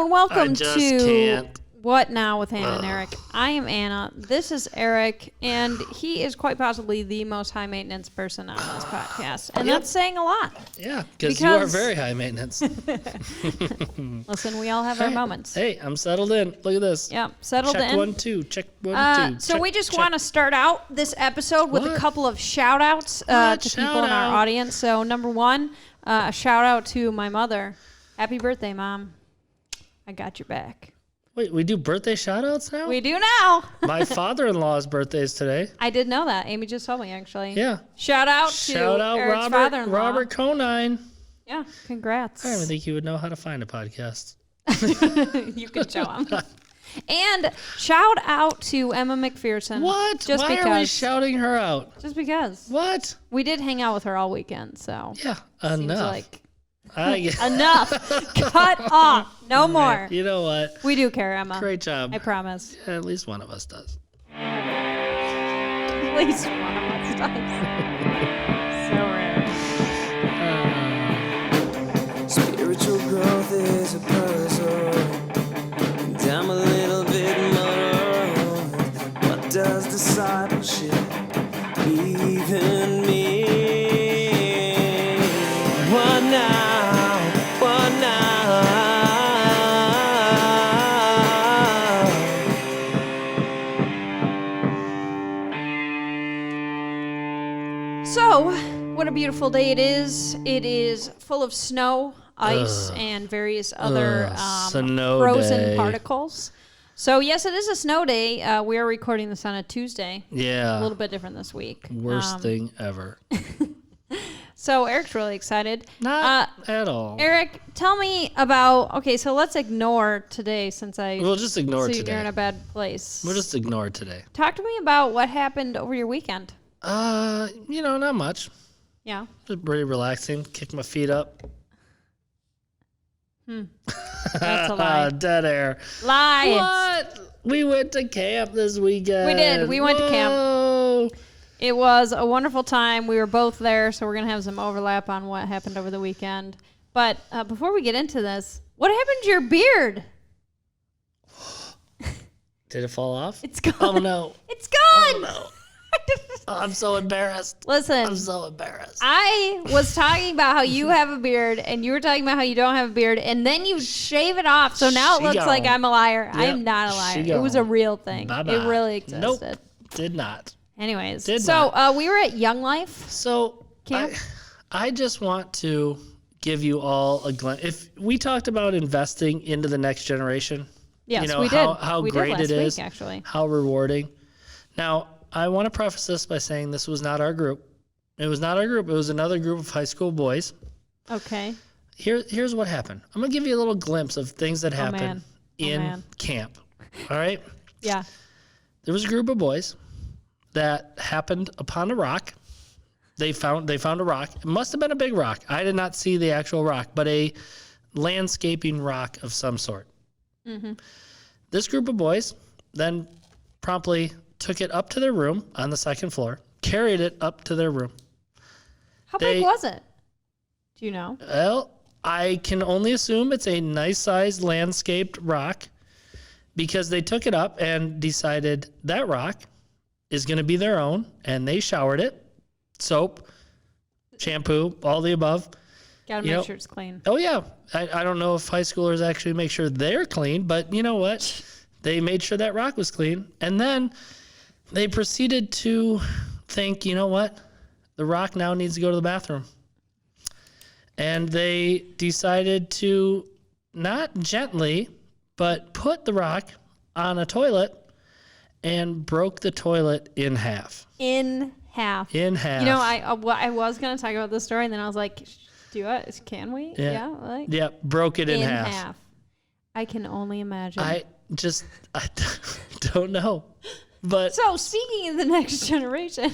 Hello and welcome to can't. What Now with Hannah and Eric. I am Anna. This is Eric, and he is quite possibly the most high maintenance person on this podcast, and that's saying a lot. Yeah, because you are very high maintenance. Listen, we all have our moments. Hey, I'm settled in. Look at this. Yeah, settled check in. 1, 2. Check 1, 2. So we just want to start out this episode with a couple of shout-outs to people in our audience. So number one, a shout-out to my mother. Happy birthday, Mom. I got your back. Wait, we do birthday shout-outs now? We do now. My father-in-law's birthday is today. I did know that. Amy just told me, actually. Yeah. Shout out to Eric's father-in-law. Robert Conine. Yeah, congrats. I don't even think he would know how to find a podcast. You can show him. And shout out to Emma McPherson. What? Just Why because. are we shouting her out? Just because. What? We did hang out with her all weekend, so. Yeah, seems enough. like Enough. Cut off. No more. You know what? We do care, Emma. Great job. I promise. Yeah, at least one of us does. At least one of us does. So rare. Spiritual growth is a puzzle, and I'm a little bit muddled. What does discipleship even mean? What now? What now? So, what a beautiful day it is. It is full of snow, ice, and various other frozen particles. So, yes, it is a snow day. We are recording this on a Tuesday. Yeah. A little bit different this week. Worst thing ever. So, Eric's really excited. Not at all. Eric, tell me about, okay, so let's ignore today since We'll just ignore see today. you're in a bad place. We'll just ignore today. Talk to me about what happened over your weekend. Not much. Yeah. Just pretty relaxing. Kick my feet up. That's a lie. Dead air. Lie. What? We went to camp this weekend. We did. We went to camp. Whoa. It was a wonderful time. We were both there, so we're going to have some overlap on what happened over the weekend. But before we get into this, what happened to your beard? Did it fall off? It's gone. Oh, no. It's gone. Oh, no. I'm so embarrassed. Listen. I'm so embarrassed. I was talking about how you have a beard, and you were talking about how you don't have a beard, and then you shave it off, so now it looks like I'm a liar. Yep, I am not a liar. It was a real thing. Bye-bye. It really existed. Nope. Did not. Anyways, we were at Young Life. So Camp? I just want to give you all a glimpse. If we talked about investing into the next generation, Yes, you know, we did. how We great did last it is, week, actually. how rewarding. Now, I want to preface this by saying this was not our group. It was not our group. It was another group of high school boys. Okay. Here's what happened. I'm going to give you a little glimpse of things that happened in camp. All right? Yeah. There was a group of boys that happened upon a rock. They found a rock. It must have been a big rock. I did not see the actual rock, but a landscaping rock of some sort. Mm-hmm. This group of boys then promptly took it up to their room on the second floor, carried it up to their room. How big was it? Do you know? Well, I can only assume it's a nice-sized landscaped rock because they took it up and decided that rock is going to be their own, and they showered it, soap, shampoo, all the above. Got to make sure it's clean. Oh, yeah. I don't know if high schoolers actually make sure they're clean, but you know what? They made sure that rock was clean. And then they proceeded to think, you know what? The rock now needs to go to the bathroom. And they decided to not gently, but put the rock on a toilet and broke the toilet in half. In half. In half. You know, I was going to talk about this story, and then I was like, can we? Yeah. Yeah, broke it in half. I can only imagine. I don't know. But so, speaking of the next generation,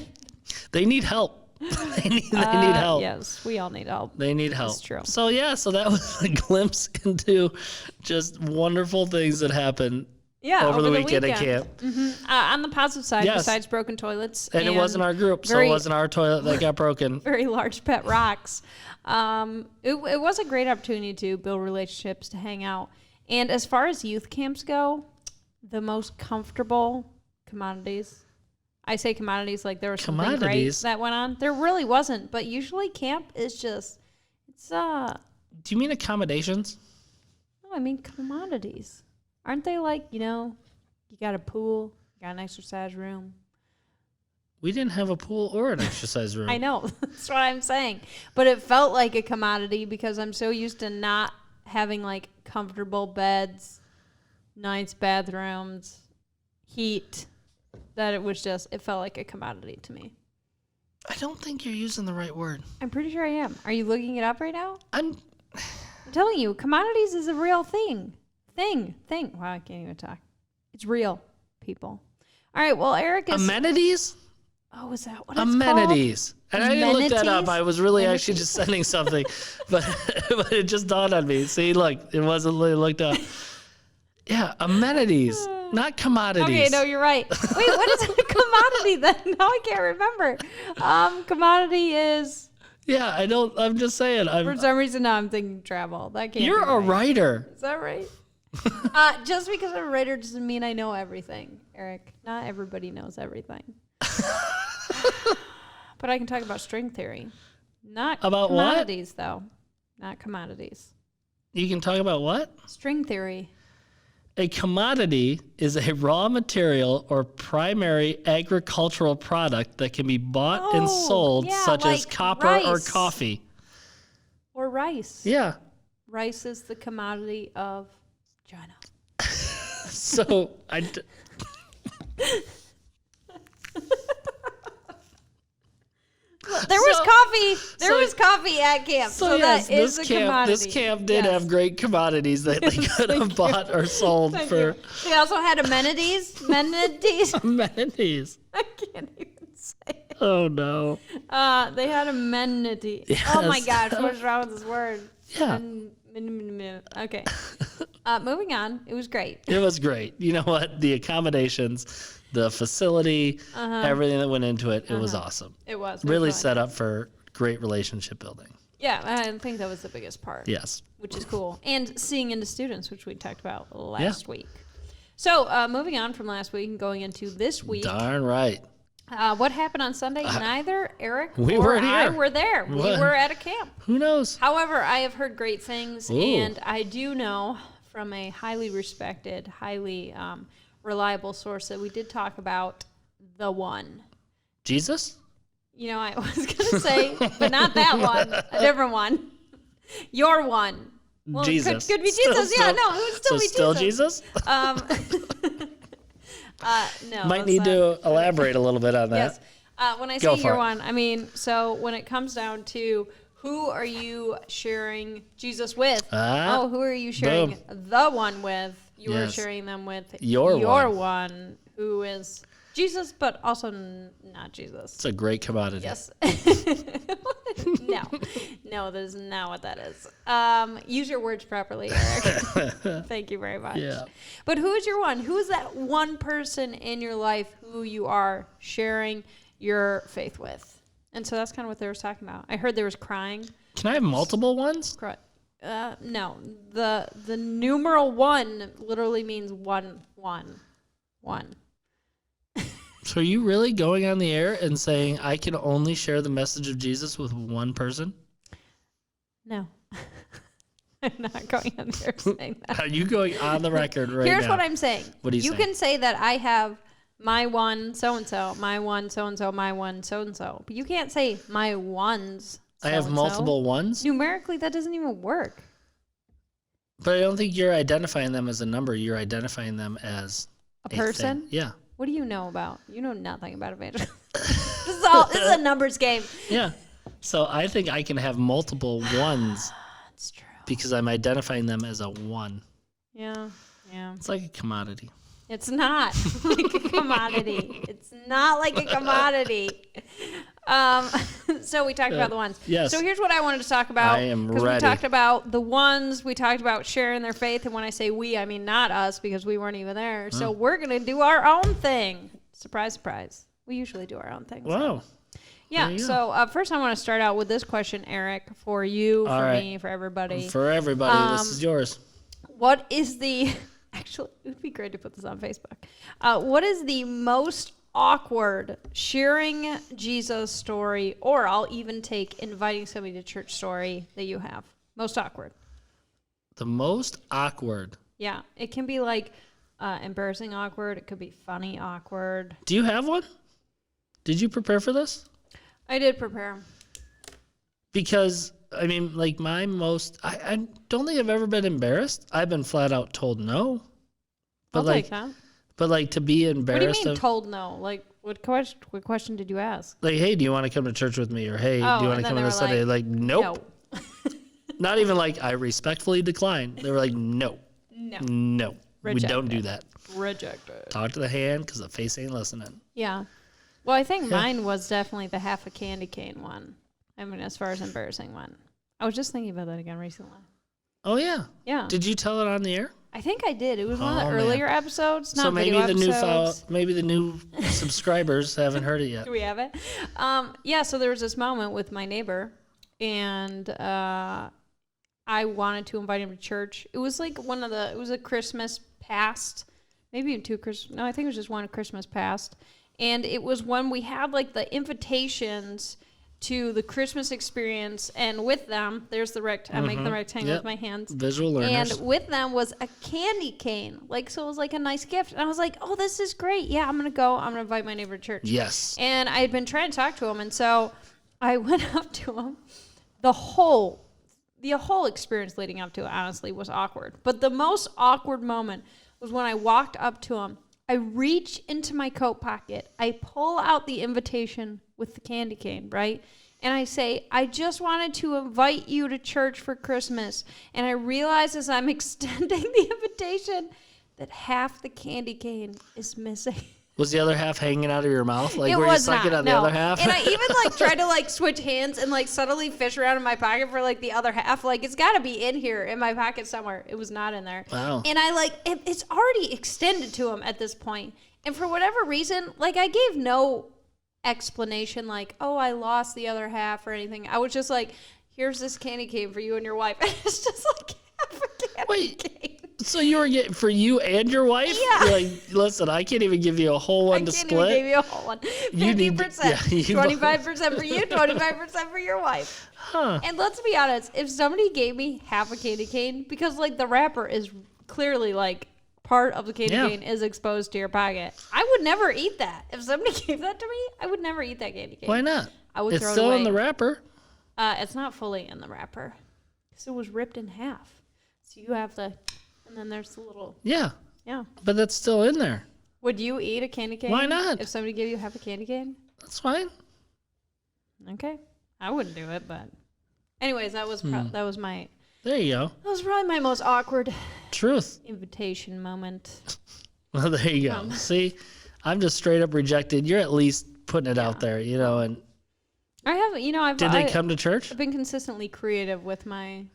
they need help. They need help. Yes, we all need help. They need help. That's true. So, so that was a glimpse into just wonderful things that happened over the weekend at camp. Mm-hmm. On the positive side, besides broken toilets. And it wasn't our group, so it wasn't our toilet that got broken. Very large pet rocks. It was a great opportunity to build relationships, to hang out. And as far as youth camps go, the most comfortable Commodities. I say Commodities like there was something great that went on. There really wasn't, but usually camp is just, it's Do you mean accommodations? No, I mean Commodities. Aren't they like, you got a pool, you got an exercise room. We didn't have a pool or an exercise room. I know. That's what I'm saying. But it felt like a commodity because I'm so used to not having like comfortable beds, nice bathrooms, heat, that it felt like a commodity to me. I don't think you're using the right word. I'm pretty sure I am. Are you looking it up right now? I'm telling you, Commodities is a real thing. Thing. Wow, I can't even talk. It's real, people. All right, well, Eric is... Amenities? Oh, is that what it's Amenities. called? And I didn't look that up. I was really actually just sending something, but it just dawned on me. See, look, it wasn't really looked up. Yeah, amenities, not commodities. Okay, no, you're right. Wait, what is a commodity then? Now I can't remember. Commodity is... Yeah, I don't. I'm just saying. For some reason now I'm thinking travel. That can't You're be a right. writer. Is that right? Just because I'm a writer doesn't mean I know everything, Eric. Not everybody knows everything. But I can talk about string theory. Not about commodities, what? though. Not commodities. You can talk about what? String theory. A commodity is a raw material or primary agricultural product that can be bought and sold, such as copper or coffee. Or rice. Yeah. Rice is the commodity of China. So There was coffee. There was coffee at camp. So yes, that is a commodity. This camp did have great commodities that they could have bought or sold for. They also had amenities. Amenities. I can't even say it. Oh no. They had amenity. Yes. Oh my gosh, what is wrong with this word? Yeah. Okay. Moving on. It was great. It was great. You know what? The accommodations, the facility, everything that went into it, it was awesome. It was. Really set up for great relationship building. Yeah, I think that was the biggest part. Yes. Which is cool. And seeing into students, which we talked about last week. So moving on from last week and going into this week. Darn right. What happened on Sunday? Neither Eric or I were there. We were at a camp. Who knows? However, I have heard great things, and I do know from a highly respected, highly reliable source that we did talk about the one. Jesus? I was going to say, but not that one, a different one. Your one. Well, Jesus. Could be Jesus. It would still be still Jesus. No. Might need to elaborate a little bit on that. Yes. When I say your one, I mean, so when it comes down to who are you sharing Jesus with? Who are you sharing the one with? You are sharing them with your one, who is Jesus, but also not Jesus. It's a great commodity. Yes. No, that is not what that is. Use your words properly, Eric. Thank you very much. Yeah. But who is your one? Who is that one person in your life who you are sharing your faith with? And so that's kind of what they were talking about. I heard there was crying. Can I have multiple ones? No. The numeral one literally means one. So are you really going on the air and saying I can only share the message of Jesus with one person? No. I'm not going on the air saying that. Are you going on the record right now? Here's what I'm saying. What do you say? You can say that I have my one so-and-so, my one so-and-so, my one so-and-so. But you can't say my ones so-and-so. I have multiple ones? Numerically, that doesn't even work. But I don't think you're identifying them as a number. You're identifying them as a person? Thing. Yeah. What do you know about? You know nothing about evangelism. This is a numbers game. Yeah. So I think I can have multiple ones. That's true. Because I'm identifying them as a one. Yeah. It's like a commodity. It's not like a commodity. It's not like a commodity. So we talked about the ones. Yes. So here's what I wanted to talk about. I am ready. Because we talked about the ones. We talked about sharing their faith. And when I say we, I mean not us because we weren't even there. So we're going to do our own thing. Surprise, surprise. We usually do our own thing. Wow. So. Yeah. So first I want to start out with this question, Eric, for you, for me, for everybody. For everybody. This is yours. What is the... Actually, it would be great to put this on Facebook. What is the most awkward sharing Jesus story, or I'll even take inviting somebody to church story that you have? Most awkward. The most awkward. Yeah, it can be like embarrassing awkward. It could be funny awkward. Do you have one? Did you prepare for this? I did prepare. Because, I mean, like my most, I don't think I've ever been embarrassed. I've been flat out told no. But I'll like, take that. But like to be embarrassed. What do you mean told no? Like what question did you ask? Like, hey, do you want to come to church with me? Or hey, do you want to come on this Sunday? Like, nope. No. Not even like I respectfully decline. They were like, no. No. We don't do that. Rejected. Talk to the hand because the face ain't listening. Yeah. Well, I think mine was definitely the half a candy cane one. I mean, as far as embarrassing one. I was just thinking about that again recently. Oh, yeah. Yeah. Did you tell it on the air? I think I did. It was one of the earlier episodes, not so maybe video the episodes. maybe the new subscribers haven't heard it yet. Do we have it? Yeah, so there was this moment with my neighbor, and I wanted to invite him to church. It was like it was a Christmas past, maybe even two Christmas. No, I think it was just one Christmas past. And it was when we had like the invitations to the Christmas experience, and with them, there's the I'm making the rectangle with my hands. Visual learners. And with them was a candy cane. Like, so it was like a nice gift. And I was like, oh, this is great. Yeah, I'm going to go. I'm going to invite my neighbor to church. Yes. And I had been trying to talk to him, and so I went up to him. The whole experience leading up to it, honestly, was awkward. But the most awkward moment was when I walked up to him. I reach into my coat pocket. I pull out the invitation with the candy cane, right? And I say, I just wanted to invite you to church for Christmas. And I realize as I'm extending the invitation that half the candy cane is missing. Was the other half hanging out of your mouth? Like, it were you sucking on the no. other half? And I even tried to switch hands and subtly fish around in my pocket for the other half. It's got to be in here in my pocket somewhere. It was not in there. Wow. And it's already extended to him at this point. And for whatever reason, I gave no explanation oh, I lost the other half or anything. I was just here's this candy cane for you and your wife. And it's just half a candy cane. So you were getting for you and your wife? Yeah. You're listen, I can't even give you a whole one to split. I can't even give you a whole one. 50%. 25% for you, 25% for your wife. Huh. And let's be honest, if somebody gave me half a candy cane, because the wrapper is clearly part of the candy cane is exposed to your pocket, I would never eat that. If somebody gave that to me, I would never eat that candy cane. Why not? I would throw it away. It's still in the wrapper. It's not fully in the wrapper. So it was ripped in half. So you have and then there's the little... Yeah. Yeah. But that's still in there. Would you eat a candy cane? Why not? If somebody gave you half a candy cane? That's fine. Okay. I wouldn't do it, but... Anyways, that was my... There you go. That was probably my most awkward... Truth. ...invitation moment. Well, there you go. See? I'm just straight up rejected. You're at least putting it out there, and... I have, Did they come to church? I've been consistently creative with my...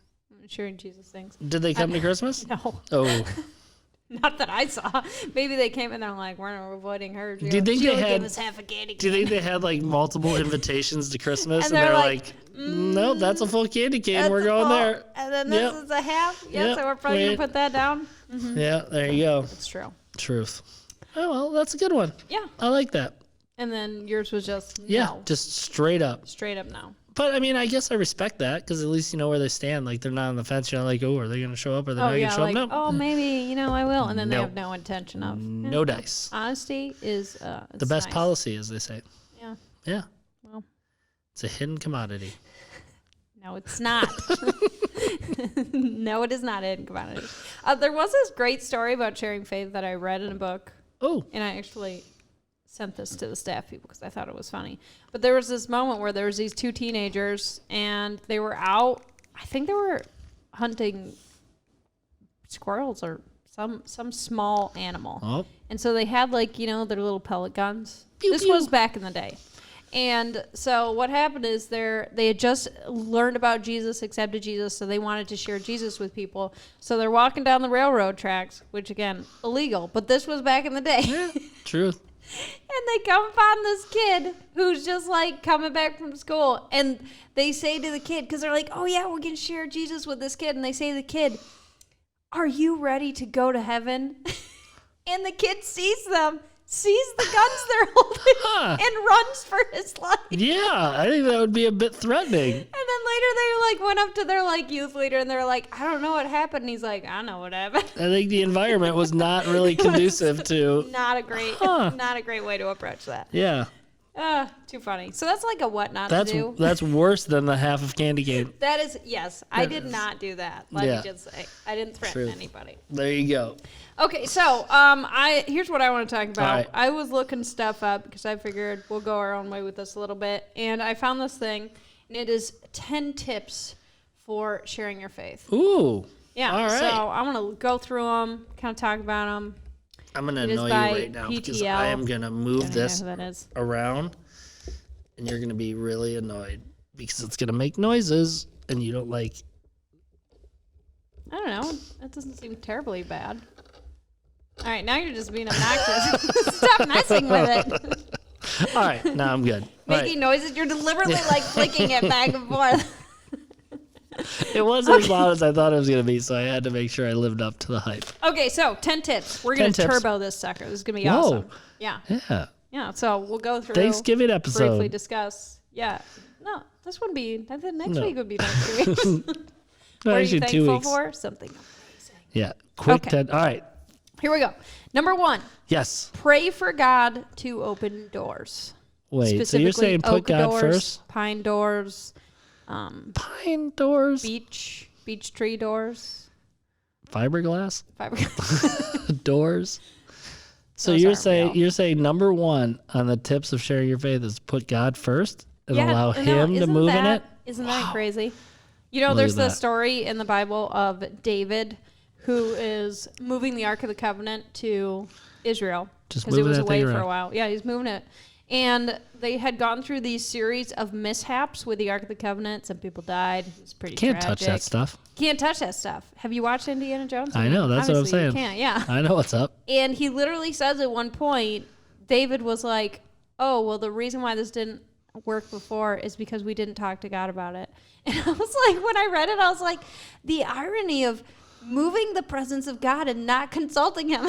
sharing Jesus things. Did they come to Christmas? No. Oh. Not that I saw. Maybe they came and they're we're avoiding her. Do you think they had? Gave us half a candy cane. Do you think they had multiple invitations to Christmas and they're nope, that's a full candy cane. We're going there. And then this is a half. Yeah, so we're probably gonna put that down. Mm-hmm. Yeah, there you go. That's true. Truth. Oh well, that's a good one. Yeah. I like that. And then yours was just no. Just straight up. Straight up no. But I mean, I guess I respect that because at least you know where they stand. They're not on the fence. You're not oh, are they going to show up? Or are they not going to show up? No. Oh, maybe I will, and then they have no intention of. No dice. Honesty is the best policy, as they say. Yeah. Yeah. Well, it's a hidden commodity. No, it's not. No, it is not a hidden commodity. There was this great story about sharing faith that I read in a book. Oh. And I actually sent this to the staff people because I thought it was funny. But there was this moment where there was these two teenagers and they were out. I think they were hunting squirrels or some small animal. Oh. And so they had their little pellet guns. Pew, this pew. was back in the day. And so what happened is they had just learned about Jesus, accepted Jesus, so they wanted to share Jesus with people. So they're walking down the railroad tracks, which again, illegal, but this was back in the day. Yeah, truth. And they come upon this kid who's just coming back from school. And they say to the kid, because they're oh yeah, we're going to share Jesus with this kid. And they say to the kid, are you ready to go to heaven? And the kid sees them, sees the guns they're holding, and runs for his life. Yeah, I think that would be a bit threatening. And then later they like went up to their like youth leader and they're like, I don't know what happened. And he's like, I know what happened. I think the environment was not really conducive to. Not a great way to approach that. Yeah. Too funny. So that's like a what not to do. That's worse than the half of candy cane. That is, yes. I did not do that. Let me just say. I didn't threaten anybody. There you go. Okay, so here's what I want to talk about. Right. I was looking stuff up because I figured we'll go our own way with this a little bit. And I found this thing, and it is 10 tips for sharing your faith. Ooh. Yeah. All right. So I want to go through them, kind of talk about them. I'm going to annoy you right now because I am going to move this around, and you're going to be really annoyed because it's going to make noises, and you don't like. I don't know. That doesn't seem terribly bad. All right, now you're just being obnoxious. Stop messing with it. All right, now I'm good. Making noises. You're deliberately like flicking it back and forth. It wasn't as loud as I thought it was going to be, so I had to make sure I lived up to the hype. Okay, so 10 tips. We're going to turbo this sucker. This is going to be awesome. Yeah. Yeah. Yeah, so we'll go through. Thanksgiving episode. Briefly discuss. Yeah. No, this would be, I think next week would be next week. What are you thankful for? Something amazing. Yeah. Quick 10. All right. Here we go. Number 1. Yes. Pray for God to open doors. Wait, so you're saying put God doors, first? Pine doors. Pine doors? Beech tree doors. Fiberglass? Doors? So you're saying number 1 on the tips of sharing your faith is put God first and allow him to move in it? Isn't that crazy? You know, there's the story in the Bible of David who is moving the Ark of the Covenant to Israel because it was away for a while. Yeah, he's moving it. And they had gone through these series of mishaps with the Ark of the Covenant. Some people died. It was pretty tragic. Can't touch that stuff. Can't touch that stuff. Have you watched Indiana Jones? I know. That's what I'm saying. You can't, yeah. I know what's up. And he literally says at one point, David was like, oh, well, the reason why this didn't work before is because we didn't talk to God about it. And I was like, when I read it, I was like, the irony of moving the presence of God and not consulting him.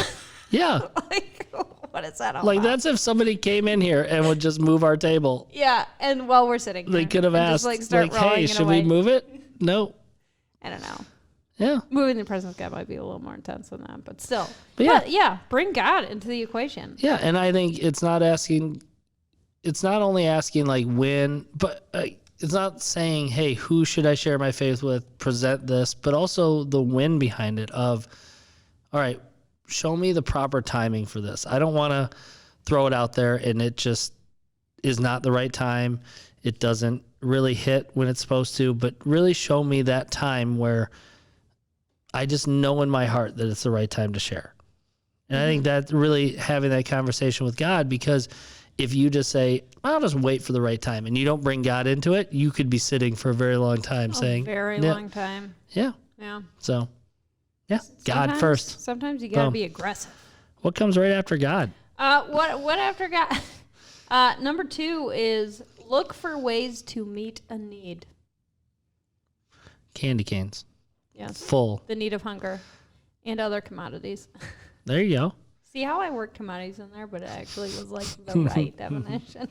Yeah. Like, what is that all like about? that's if somebody came in here and would just move our table. Yeah, and while we're sitting they could have asked, just, like hey, should we move it? No. I don't know. Yeah. Moving the presence of God might be a little more intense than that, but still. But yeah, bring God into the equation. Yeah, and I think it's not only asking like when, but it's not saying, hey, who should I share my faith with, present this, but also the when behind it of, all right, show me the proper timing for this. I don't want to throw it out there and it just is not the right time. It doesn't really hit when it's supposed to, but really show me that time where I just know in my heart that it's the right time to share. And I think that really having that conversation with God, because if you just say, I'll just wait for the right time, and you don't bring God into it, you could be sitting for a very long time saying, long time. Yeah. Yeah. So, yeah, God first. Sometimes you got to be aggressive. What comes right after God? What after God? Number 2 is look for ways to meet a need. Candy canes. Yes. Full. The need of hunger and other commodities. There you go. See how I worked commodities in there, but it actually was like the right definition.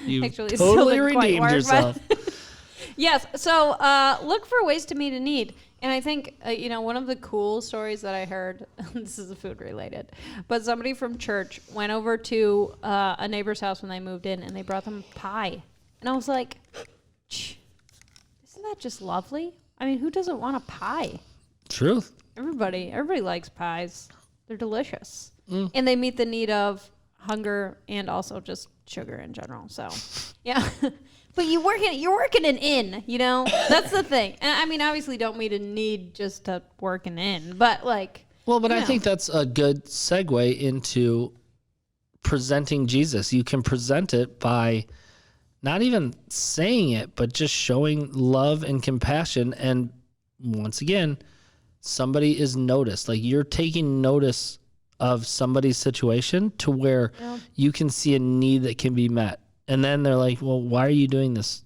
You actually totally redeemed yourself. Yes. So look for ways to meet a need. And I think, one of the cool stories that I heard, this is food related, but somebody from church went over to a neighbor's house when they moved in and they brought them pie. And I was like, isn't that just lovely? I mean, who doesn't want a pie? Truth. Everybody likes pies. They're delicious. And they meet the need of hunger and also just sugar in general. So, yeah. But you're working an inn, That's the thing. And I mean, obviously don't meet a need just to work an inn, but like. Well, but I think that's a good segue into presenting Jesus. You can present it by not even saying it, but just showing love and compassion. And once again, somebody is noticed. Like you're taking notice of somebody's situation to where you can see a need that can be met. And then they're like, well, why are you doing this?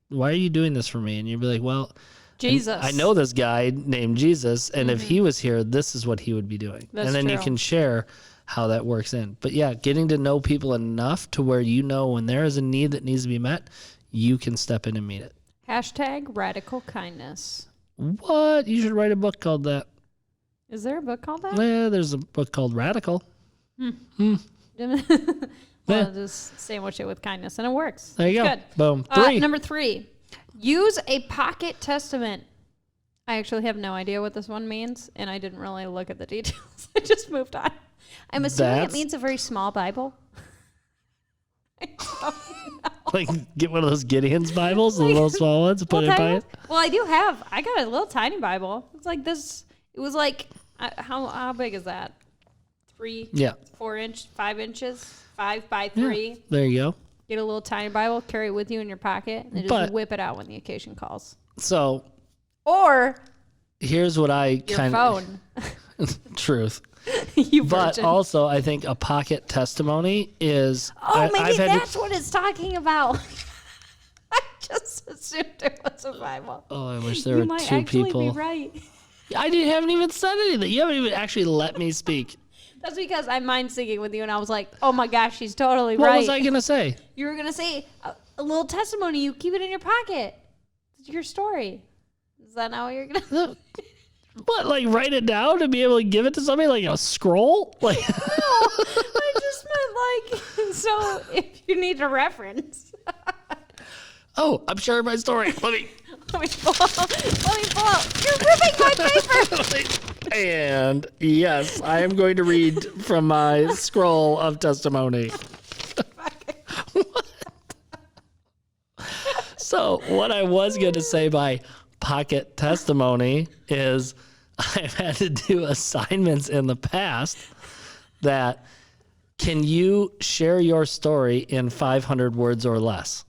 Why are you doing this for me? And you'd be like, well, Jesus. I know this guy named Jesus, and if he was here, this is what he would be doing. That's and then you true. can share how that works in. But yeah, getting to know people enough to where you know when there is a need that needs to be met, you can step in and meet it. Hashtag radical kindness. What? You should write a book called that. Is there a book called that? Yeah, there's a book called Radical. Well, just sandwich it with kindness, and it works. There you It's go. Good. Boom. 3. Number 3, use a pocket testament. I actually have no idea what this one means, and I didn't really look at the details. I just moved on. I'm assuming it means a very small Bible. Like, get one of those Gideon's Bibles, the little small ones, put it by it. Well, I got a little tiny Bible. It's like this. It was like, how big is that? 4 inch, 5 inches, 5 by 3. Yeah, there you go. Get a little tiny Bible, carry it with you in your pocket, and then just whip it out when the occasion calls. So, or here's what I your kind phone. Truth. You But virgin. also, I think a pocket testimony is. Maybe that's what it's talking about. I just assumed it was a Bible. Oh, I wish there You were might 2 actually people. be right. Haven't even said anything. You haven't even actually let me speak. That's because I'm mind syncing with you, and I was like, "Oh my gosh, she's totally What right." was I gonna say? You were gonna say a little testimony. You keep it in your pocket. It's your story. Is that not what you're gonna? What, like write it down and be able to give it to somebody like a scroll? Like, No, I just meant like so if you need a reference. oh, I'm sharing my story. Let me pull out. You're ripping my paper. And yes, I am going to read from my scroll of testimony. So what I was going to say by pocket testimony is I've had to do assignments in the past that can you share your story in 500 words or less?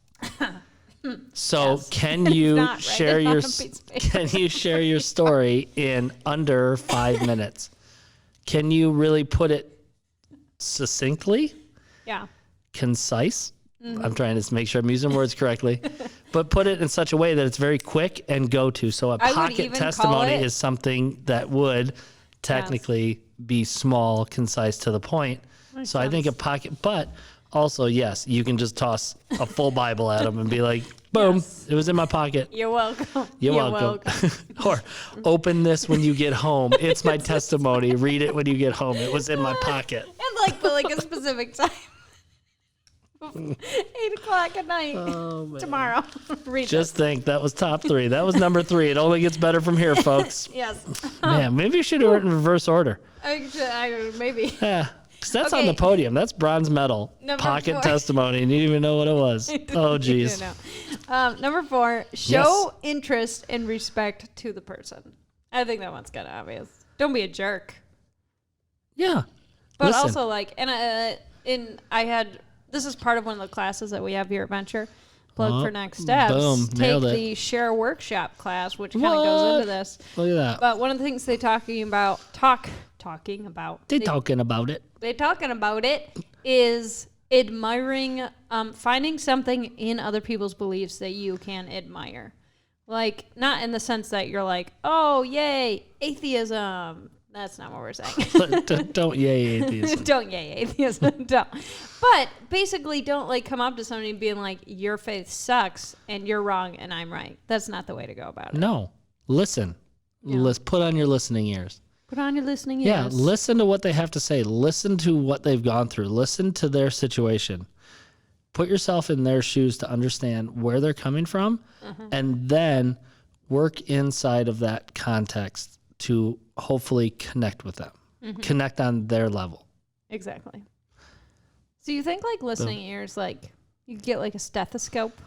So Yes. can you Not share right on your a piece of paper. can you share your story in under 5 minutes? Can you really put it succinctly, Yeah. concise? I'm trying to make sure I'm using words correctly, but put it in such a way that it's very quick and go to. So a I would pocket even call testimony it- is something that would technically be small, concise, to the point. Makes So I think a sense. pocket, but also, yes, you can just toss a full Bible at them and be like, boom, Yes. it was in my pocket. You're welcome. You're welcome. Or open this when you get home. It's my testimony. Read it when you get home. It was in my pocket. And like put like a specific time. 8:00 at night tomorrow. Read Just think, that was top 3. That was number 3. It only gets better from here, folks. this. Yes. Man, maybe you should do it in reverse order. Maybe. Yeah. 'Cause that's on Okay. the podium. That's bronze medal. Number Pocket 4. testimony. And you didn't even know what it was. Oh, geez. Number 4, show interest and respect to the person. I think that one's kind of obvious. Don't be a jerk. Yeah. But Listen. also like, this is part of one of the classes that we have here at Venture. Plug for next steps. boom, Take nailed it. the share workshop class, which kind of goes into this. Look at that. But one of the things they talking about is admiring, finding something in other people's beliefs that you can admire. Like, not in the sense that you're like, oh, yay, atheism. That's not what we're saying. Don't yay atheism. Don't yay atheism. Don't. But basically, don't like come up to somebody and being like, your faith sucks and you're wrong and I'm right. That's not the way to go about it. No. Listen. Yeah. Let's put on your listening ears. Put on your listening ears. Yeah, listen to what they have to say. Listen to what they've gone through. Listen to their situation. Put yourself in their shoes to understand where they're coming from, and then work inside of that context to hopefully connect with them. Connect on their level. Exactly. So you think like listening ears, like you get like a stethoscope,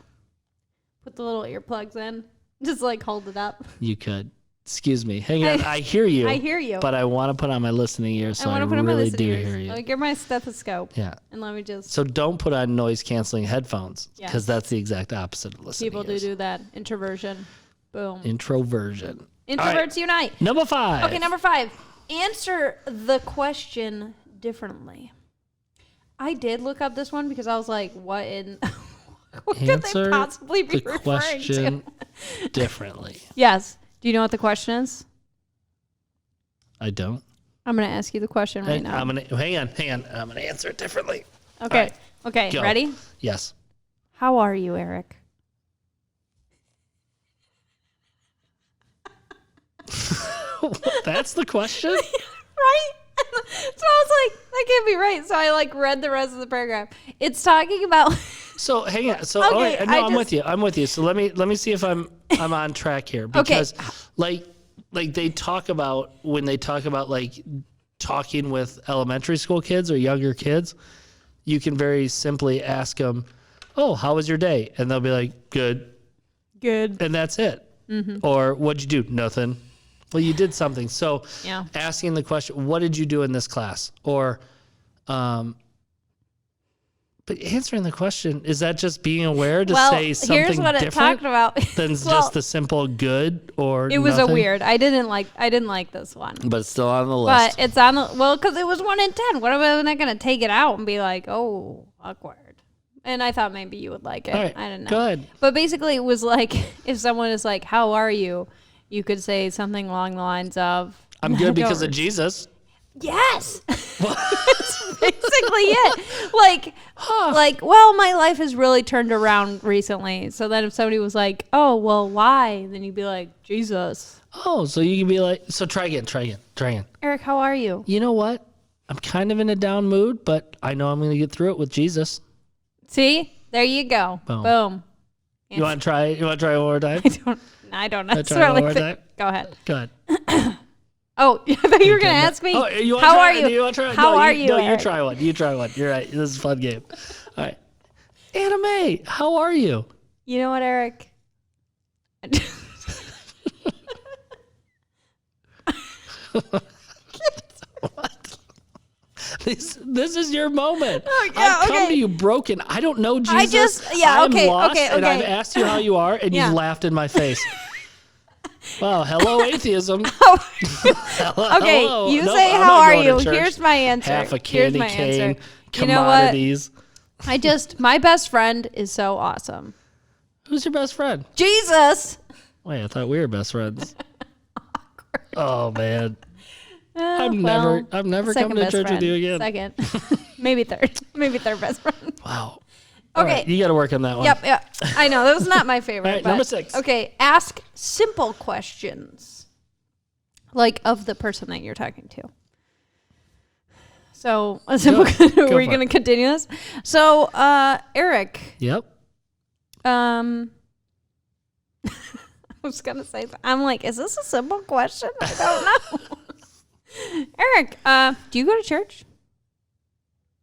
put the little earplugs in, just like hold it up. You could. Excuse me. Hang on. I hear you. I hear you. But I want to put on my listening ears, so I want to put on my really listening do ears. hear you. Let me get my stethoscope. Yeah. And let me just. So don't put on noise canceling headphones, because Yes. that's the exact opposite of listening People ears. do that. Introversion. Boom. Introversion. Introverts unite. Number 5. Okay, number 5. Answer the question differently. I did look up this one because I was like, what in What could they possibly be the referring question to? differently. Yes. Do you know what the question is? I don't. I'm going to ask you the question right now. Hang on. I'm gonna answer it differently. Okay. Right, okay. go. Ready? Yes. How are you, Eric? That's the question? Right? So I was like, that can't be right. So I read the rest of the paragraph. It's talking about. So hang on. So Okay, I'm with you. I'm with you. So let me see if I'm on track here, because like they talk about, when they talk about talking with elementary school kids or younger kids, you can very simply ask them, "Oh, how was your day?" And they'll be like, "Good." Good. And that's it. Mm-hmm. Or, "What'd you do?" "Nothing." Well, you did something. So asking the question, "What did you do in this class?" Or, but answering the question, is that just being aware to say something here's what different it talked about. than just the simple good or It was nothing? a weird. I didn't like this one. But it's still on the list. But it's on the, because it was 1 in 10. What am I not going to take it out and be like, oh, awkward? And I thought maybe you would like it. All right, I don't know. go ahead. But basically it was like, if someone is like, how are you? You could say something along the lines of, I'm good because of Jesus. Yes. That's basically it. Well, my life has really turned around recently. So then if somebody was like, oh, well, why? Then you'd be like, Jesus. Oh, so you can be like, so try again. Eric, how are you? You know what? I'm kind of in a down mood, but I know I'm going to get through it with Jesus. See? There you go. Boom. You want to try it? You want to try it one more time? I don't know. Try it one more time? Go ahead. Go ahead. Oh, I thought you were going to ask me. Oh, you want how to try are it? you? Do you want to try it? How are you? No, Eric? you try one. You're right. This is a fun game. All right. Anna Mae, how are you? You know what, Eric? What? This is your moment. Oh, yeah, I've come to you broken. I don't know Jesus. I'm lost, okay. And I've asked you how you are, and you've laughed in my face. Wow, hello atheism. Okay, hello. you Nope, say I'm how not are going to you? church. Here's my answer. Half a candy cane, Commodities. You know what? My best friend is so awesome. Who's your best friend? Jesus. Wait, I thought we were best friends. Oh man. I'm Well, never second coming to best church friend. with you again. Second. Maybe third best friend. Wow. Okay. All right, you got to work on that one. Yep. I know. That was not my favorite. All right, but- number 6. Okay. Ask simple questions. Like of the person that you're talking to. So, a simple we're going to continue this. So, Eric. Yep. I was going to say, I'm like, is this a simple question? I don't know. Eric, do you go to church?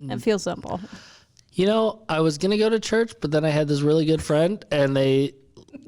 It feels simple. You know, I was going to go to church, but then I had this really good friend, and they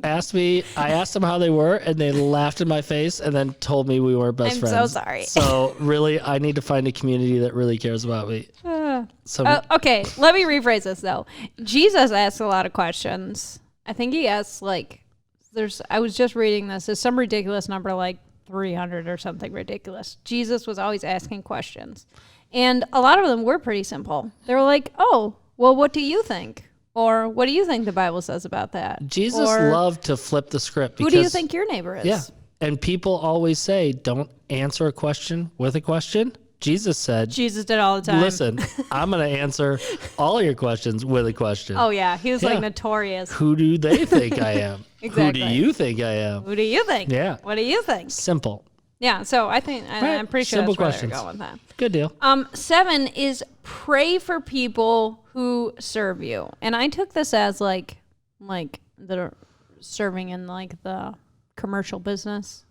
asked me, I asked them how they were, and they laughed in my face and then told me we weren't best friends. I'm so sorry. So really, I need to find a community that really cares about me. Okay, let me rephrase this, though. Jesus asks a lot of questions. I think he asks, I was just reading this. There's some ridiculous number, like 300 or something ridiculous. Jesus was always asking questions. And a lot of them were pretty simple. They were like, oh, well, what do you think? Or what do you think the Bible says about that? Jesus loved to flip the script. Who do you think your neighbor is? Yeah. And people always say, don't answer a question with a question. Jesus said, Jesus did all the time. Listen, I'm going to answer all your questions with a question. Oh, yeah. He was notorious. Who do they think I am? Exactly. Who do you think I am? Who do you think? Yeah. What do you think? Simple. Yeah, so I think I'm pretty sure Simple that's where questions. they're going with that. Good deal. 7 is pray for people who serve you, and I took this as like that are serving in like the commercial business,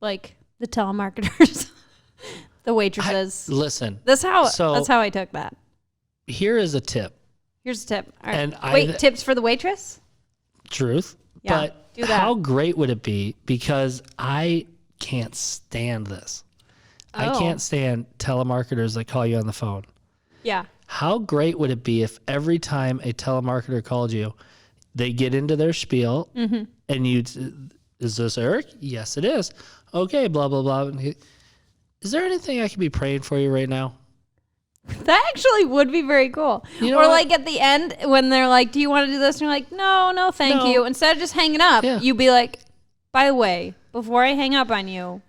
like the telemarketers, the waitresses. Listen, that's how I took that. Here is a tip. Here's a tip. All right. And tips for the waitress? Truth. Yeah, but do that. How great would it be? Because I can't stand this. I can't stand telemarketers that call you on the phone. Yeah. How great would it be if every time a telemarketer called you, they get into their spiel and is this Eric? Yes, it is. Okay, blah, blah, blah. Is there anything I could be praying for you right now? That actually would be very cool. You know or what? like at the end when they're like, do you want to do this? And you're like, no, thank No. you. Instead of just hanging up, you'd be like, by the way, before I hang up on you,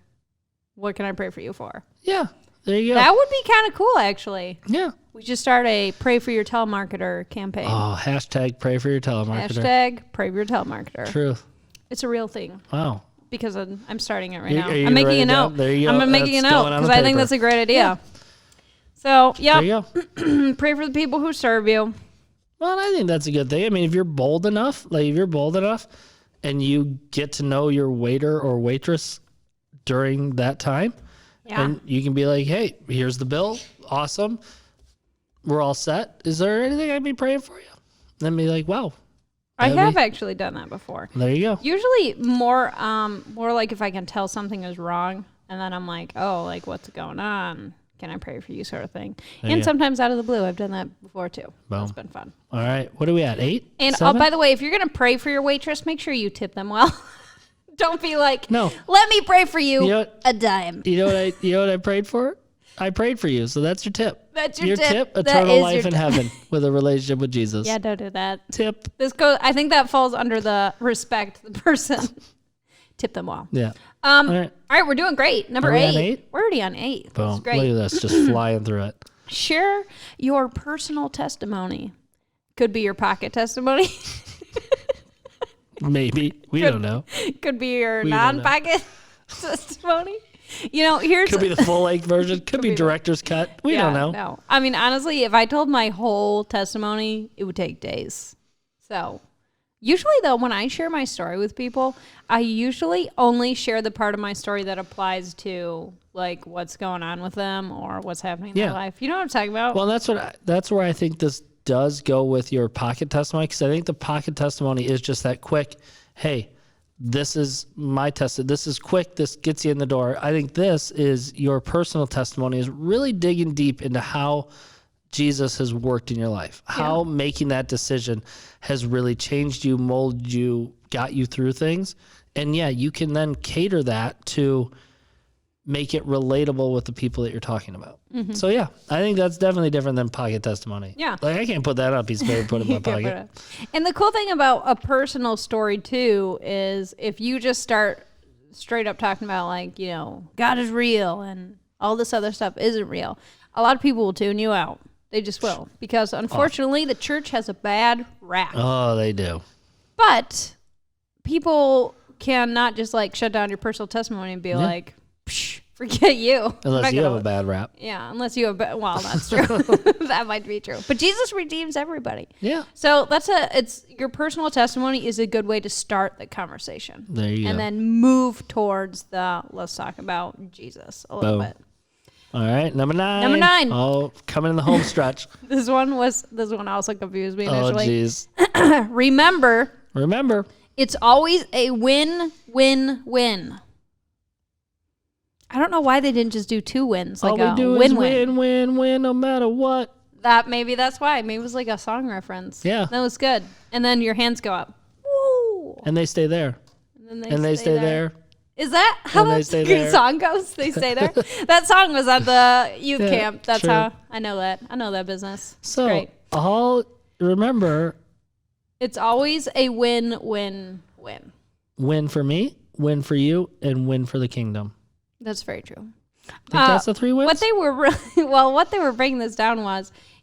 what can I pray for you for? Yeah, there you go. That would be kind of cool, actually. Yeah. We should start a pray for your telemarketer campaign. Oh, hashtag pray for your telemarketer. Hashtag pray for your telemarketer. True. It's a real thing. Wow. Because I'm starting it right now. Are you I'm making writing a it note. down? There you go. I'm making a That's note going on because the I think paper. that's a great idea. So, There you go. pray for the people who serve you. Well, I think that's a good thing. I mean, if you're bold enough, and you get to know your waiter or waitress during that time, and you can be like, hey, here's the bill. Awesome. We're all set. Is there anything I can be praying for you? Then be like, wow. I have actually done that before. There you go. Usually more like if I can tell something is wrong and then I'm like, oh, like what's going on? Can I pray for you sort of thing? And sometimes out of the blue, I've done that before too. Boom. It's been fun. All right. What are we at? 8? And 7? by the way, if you're going to pray for your waitress, make sure you tip them well. Don't be like, no, let me pray for you, You know what? a dime. You know what I prayed for? I prayed for you. So that's your tip. That's your tip. tip, That eternal is life your in tip. heaven with a relationship with Jesus. Yeah, don't do that. Tip. I think that falls under the respect the person. Tip them well. Yeah. All right, we're doing great. Number Are we on 8. 8? We're already on 8. Boom. That's great. Look at this, just flying through it. Share your personal testimony. Could be your pocket testimony. Maybe. We don't know. Could be your We don't know. non-pocket testimony. Here's Could be the full length version. Could be director's cut. We don't know. No. I mean, honestly, if I told my whole testimony, it would take days. So usually though, when I share my story with people, I usually only share the part of my story that applies to like what's going on with them or what's happening in their life. You know what I'm talking about? Well, that's where I think this does go with your pocket testimony, because I think the pocket testimony is just that quick, hey, this is my test. This is quick. This gets you in the door. I think this is your personal testimony, is really digging deep into how Jesus has worked in your life, how making that decision has really changed you, molded you, got you through things. And you can then cater that to make it relatable with the people that you're talking about. Mm-hmm. So I think that's definitely different than pocket testimony. Yeah. Like I can't put that on a piece of paper and put it in my pocket. And the cool thing about a personal story too is if you just start straight up talking about like, God is real and all this other stuff isn't real, a lot of people will tune you out. They just will. Because unfortunately the church has a bad rap. Oh, they do. But people can not just like shut down your personal testimony and be like, psh, forget you. Unless you have a bad rap. Yeah, unless you have, well, that's true. That might be true. But Jesus redeems everybody. Yeah. So it's your personal testimony is a good way to start the conversation. There you go. And then move towards let's talk about Jesus a little bit. All right, number 9. Number 9. Oh, coming in the home stretch. This one also confused me Oh, initially. jeez. Remember, it's always a win-win-win. I don't know why they didn't just do 2 wins. Like all we do is win, no matter what. Maybe that's why. Maybe it was like a song reference. Yeah. That was good. And then your hands go up. Woo! And they stay there. And they stay there. Is that how And they that stay there. song goes? They stay there? That song was at the youth Yeah, camp. That's true. how I know that. I know that business. It's So, great. remember, It's always a win-win-win. win for me, win for you, and win for the kingdom. That's very true. Think that's the 3 wins? What they were breaking this down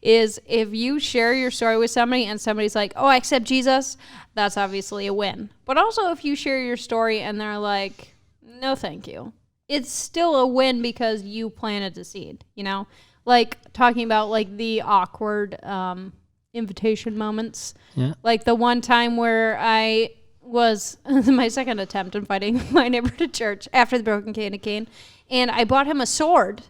is if you share your story with somebody and somebody's like, oh, I accept Jesus, that's obviously a win. But also if you share your story and they're like, no, thank you, it's still a win because you planted the seed, Like talking about like the awkward invitation moments. Yeah. Like the one time where I was my second attempt inviting my neighbor to church after the broken candy cane. And I bought him a sword.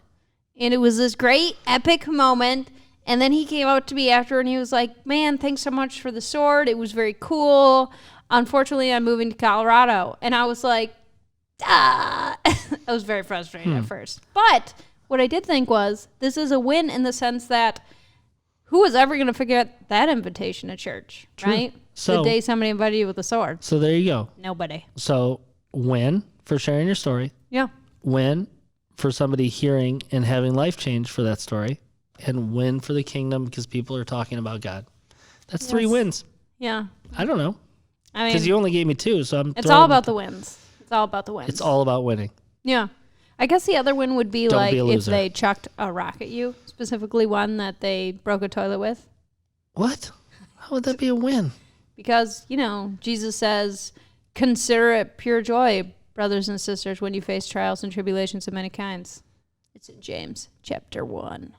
And it was this great epic moment. And then he came up to me after and he was like, man, thanks so much for the sword. It was very cool. Unfortunately, I'm moving to Colorado. And I was like, ah. I was very frustrated at first. But what I did think was this is a win in the sense that who was ever going to forget that invitation to church, right? So, the day somebody invited you with a sword. So there you go. Nobody. So win for sharing your story. Yeah. Win for somebody hearing and having life change for that story. and win for the kingdom because people are talking about God. That's 3 Yes. wins. Yeah. I don't know. I mean, Because you only gave me 2, so I'm it's all about the wins. It's all about the wins. It's all about winning. Yeah. I guess the other win would be Don't like be a if loser. they chucked a rock at you, specifically one that they broke a toilet with. What? How would that be a win? Because, Jesus says, consider it pure joy, brothers and sisters, when you face trials and tribulations of many kinds. It's in James chapter 1.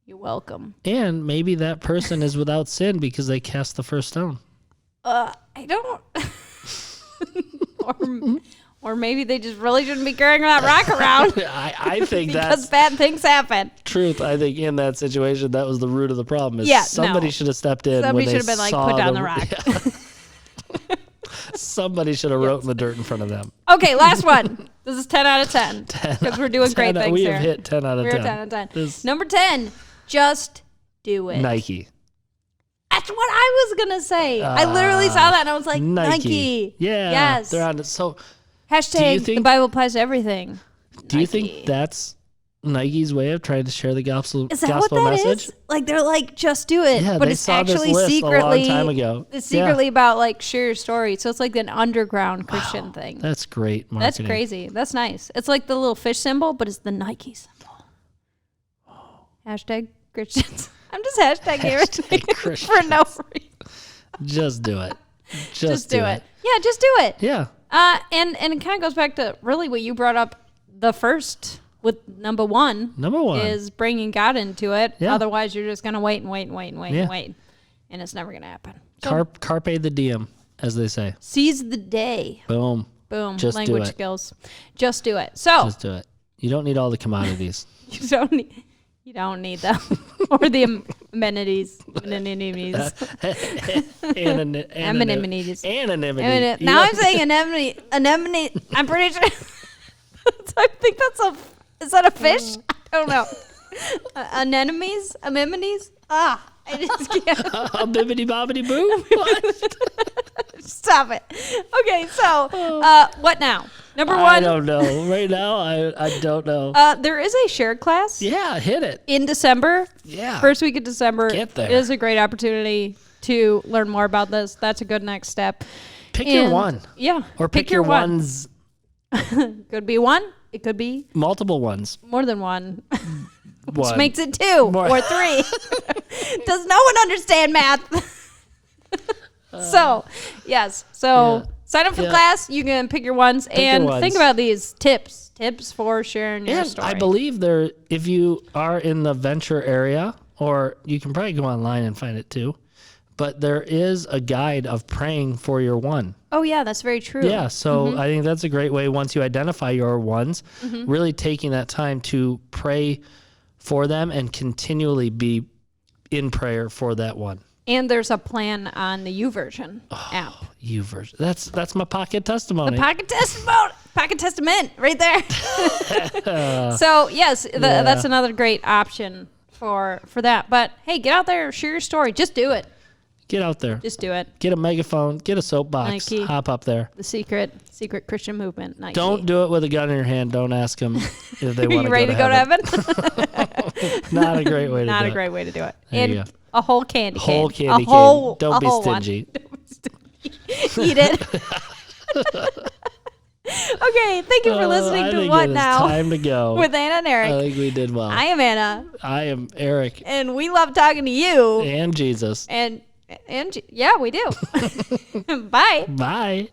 You're welcome. And maybe that person is without sin because they cast the first stone. I don't... or maybe they just really shouldn't be carrying that rock around. I think because that's bad things happen. truth. I think in that situation, that was the root of the problem. Is Yeah, somebody no. should have stepped in. Somebody when should they have been like, saw put down the rock. Yeah. Somebody should have wrote in the dirt in front of them. Okay, last one. This is 10 out of 10. Because we're doing great things We here. have hit 10 out of 10. We're 10 out of 10. This- Number 10, just do it. Nike. That's what I was going to say. I literally saw that and I was like, Nike. Yeah. Yes. They're on it. So Hashtag think- the Bible applies to everything. do you Nike. think that's Nike's way of trying to share the gospel Is that what that message? is? Like they're like, just do it. Yeah, but they it's saw this actually list secretly a long time ago. It's secretly about like share your story. So it's like an underground Christian thing. That's great marketing. That's crazy. That's nice. It's like the little fish symbol, but it's the Nike symbol. Hashtag Christians. I'm just hashtagging everything Christians. for no reason. Just do it. Just do it. Yeah, just do it. Yeah. And it kind of goes back to really what you brought up the first with number one. Number 1 is bringing God into it. Yeah. Otherwise, you're just going to wait and wait and wait and wait Yeah. and wait. And it's never going to happen. So Carpe the diem, as they say. seize the day. Boom. Boom. Just do Language it. skills. Just do it. So Just do it. You don't need all the commodities. you don't need them. Or the amenities. Amenities. Anonymity. Now I'm saying anemone. Anemone. I'm pretty sure. I think is that a fish? I don't know. Anemones? Anemones? I just can't. Bibbidi bobbidi boo? What? Stop it. Okay, so what now? Number 1. I don't know. Right now, I don't know. There is a shared class Yeah, hit it. in December. Yeah. First week of December. Get there. It is a great opportunity to learn more about this. That's a good next step. Pick your And- one. Yeah. Or pick your one. ones, Could be one. It could be multiple ones. more than one. Which One. makes it 2 More. or 3. Does no one understand math? So, yes. So, Yeah. sign up for the Yeah. class. You can pick your ones and your think ones. about these tips. Tips for sharing your And story. I believe if you are in the Venture area, or you can probably go online and find it too, but there is a guide of praying for your one. Oh, yeah, that's very true. Yeah, so I think that's a great way once you identify your ones, really taking that time to pray for them and continually be in prayer for that one. And there's a plan on the YouVersion app. You version. That's my pocket testimony. Pocket Testament, right there. So yes, that's another great option for that. But hey, get out there, share your story. Just do it. Get out there. Just do it. Get a megaphone. Get a soapbox. Nike. Hop up there. The secret Christian movement. Nike. Don't do it with a gun in your hand. Don't ask them if they Are want you ready to go to heaven? Not a great way to Not do a it. great way to do it. There you And go. a whole candy cane. Whole candy a whole, cane. Don't a be whole one. stingy. Eat it. Okay, thank you for listening I to think What it is Now time to go. with Anna and Eric. I think we did well. I am Anna, I am Eric and we love talking to you. and Jesus. And yeah, we do. Bye. Bye.